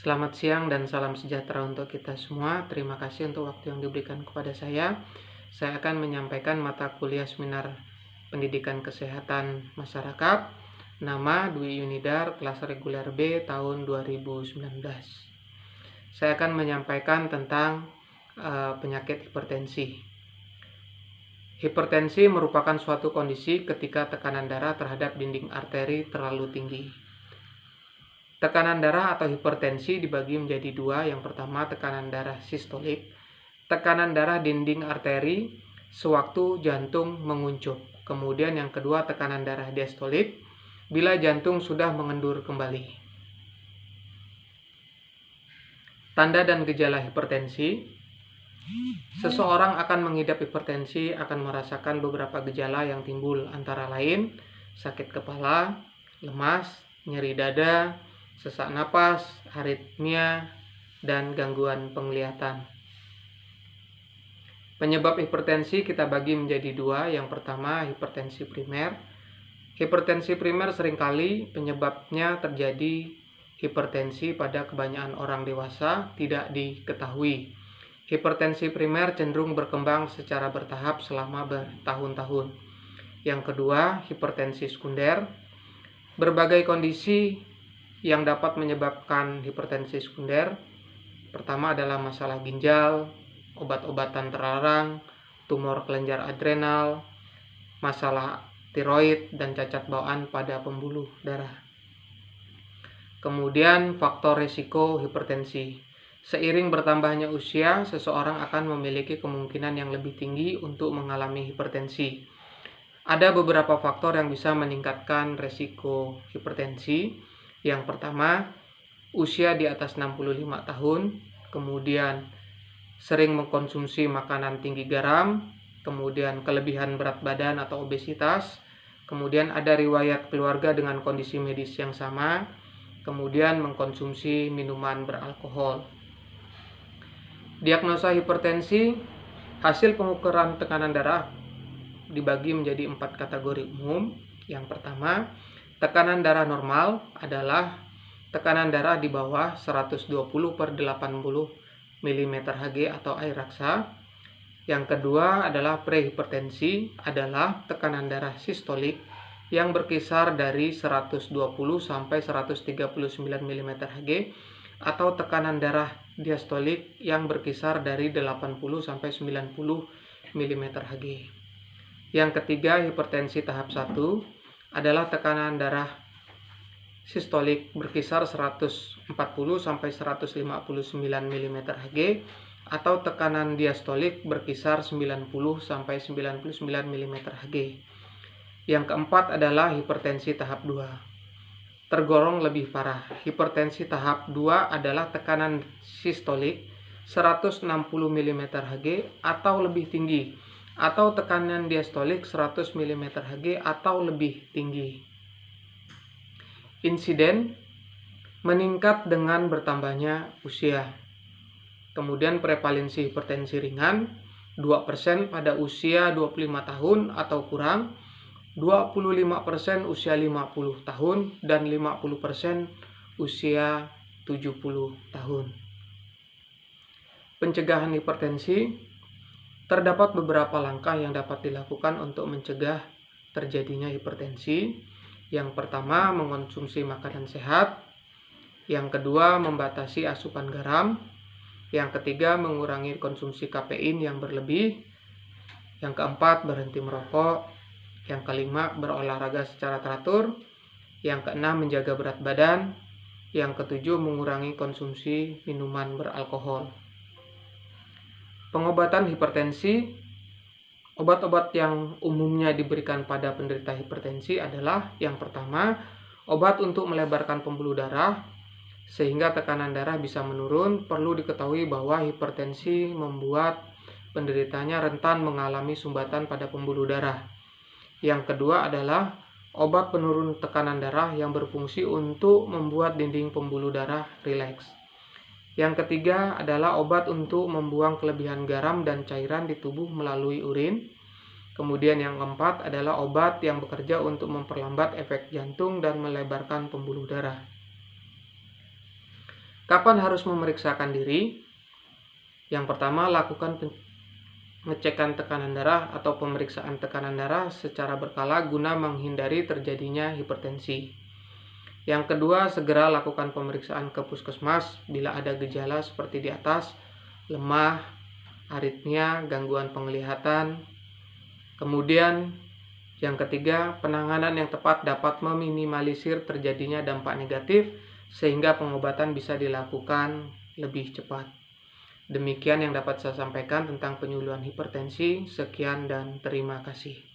Selamat siang dan salam sejahtera untuk kita semua. Terima kasih untuk waktu yang diberikan kepada saya. Saya akan menyampaikan mata kuliah seminar Pendidikan Kesehatan Masyarakat. Nama Dwi Yunidar, kelas reguler B tahun 2019. Saya akan menyampaikan tentang penyakit hipertensi. Hipertensi merupakan suatu kondisi ketika tekanan darah terhadap dinding arteri terlalu tinggi. Tekanan darah atau hipertensi dibagi menjadi dua. Yang pertama, tekanan darah sistolik, tekanan darah dinding arteri sewaktu jantung menguncup. Kemudian yang kedua, tekanan darah diastolik, bila jantung sudah mengendur kembali. Tanda dan gejala hipertensi. Seseorang akan mengidap hipertensi akan merasakan beberapa gejala yang timbul, antara lain sakit kepala, lemas, nyeri dada, sesak napas, aritmia, dan gangguan penglihatan. Penyebab hipertensi kita bagi menjadi dua. Yang pertama, hipertensi primer. Hipertensi primer seringkali penyebabnya terjadi hipertensi pada kebanyakan orang dewasa tidak diketahui. Hipertensi primer cenderung berkembang secara bertahap selama bertahun-tahun. Yang kedua, hipertensi sekunder. Berbagai kondisi yang dapat menyebabkan hipertensi sekunder. Pertama adalah masalah ginjal, obat-obatan terlarang, tumor kelenjar adrenal, masalah tiroid, dan cacat bawaan pada pembuluh darah. Kemudian faktor risiko hipertensi. Seiring bertambahnya usia, seseorang akan memiliki kemungkinan yang lebih tinggi untuk mengalami hipertensi. Ada beberapa faktor yang bisa meningkatkan risiko hipertensi. Yang pertama, usia di atas 65 tahun, kemudian sering mengkonsumsi makanan tinggi garam, kemudian kelebihan berat badan atau obesitas, kemudian ada riwayat keluarga dengan kondisi medis yang sama, kemudian mengkonsumsi minuman beralkohol. Diagnosa hipertensi, hasil pengukuran tekanan darah dibagi menjadi 4 kategori umum. Yang pertama, tekanan darah normal adalah tekanan darah di bawah 120/80 mm/Hg atau air raksa. Yang kedua adalah prehipertensi, adalah tekanan darah sistolik yang berkisar dari 120 sampai 139 mm/Hg atau tekanan darah diastolik yang berkisar dari 80 sampai 90 mm/Hg. Yang ketiga, hipertensi tahap 1 adalah tekanan darah sistolik berkisar 140 sampai 159 mm/Hg atau tekanan diastolik berkisar 90 sampai 99 mm/Hg. Yang keempat adalah hipertensi tahap 2. Tergolong lebih parah. Hipertensi tahap 2 adalah tekanan sistolik 160 mm/Hg atau lebih tinggi, atau tekanan diastolik 100 mm/Hg atau lebih tinggi. Insiden meningkat dengan bertambahnya usia. Kemudian prevalensi hipertensi ringan 2% pada usia 25 tahun atau kurang, 25% usia 50 tahun, dan 50% usia 70 tahun. Pencegahan hipertensi. Terdapat beberapa langkah yang dapat dilakukan untuk mencegah terjadinya hipertensi. Yang pertama, mengonsumsi makanan sehat. Yang kedua, membatasi asupan garam. Yang ketiga, mengurangi konsumsi kafein yang berlebih. Yang keempat, berhenti merokok. Yang kelima, berolahraga secara teratur. Yang keenam, menjaga berat badan. Yang ketujuh, mengurangi konsumsi minuman beralkohol. Pengobatan hipertensi. Obat-obat yang umumnya diberikan pada penderita hipertensi adalah yang pertama, obat untuk melebarkan pembuluh darah sehingga tekanan darah bisa menurun. Perlu diketahui bahwa hipertensi membuat penderitanya rentan mengalami sumbatan pada pembuluh darah. Yang kedua adalah obat penurun tekanan darah yang berfungsi untuk membuat dinding pembuluh darah rileks. Yang ketiga adalah obat untuk membuang kelebihan garam dan cairan di tubuh melalui urin. Kemudian yang keempat adalah obat yang bekerja untuk memperlambat efek jantung dan melebarkan pembuluh darah. Kapan harus memeriksakan diri? Yang pertama, lakukan pengecekan tekanan darah atau pemeriksaan tekanan darah secara berkala guna menghindari terjadinya hipertensi. Yang kedua, segera lakukan pemeriksaan ke puskesmas bila ada gejala seperti di atas, lemah, aritmia, gangguan penglihatan. Kemudian, yang ketiga, penanganan yang tepat dapat meminimalisir terjadinya dampak negatif sehingga pengobatan bisa dilakukan lebih cepat. Demikian yang dapat saya sampaikan tentang penyuluhan hipertensi. Sekian dan terima kasih.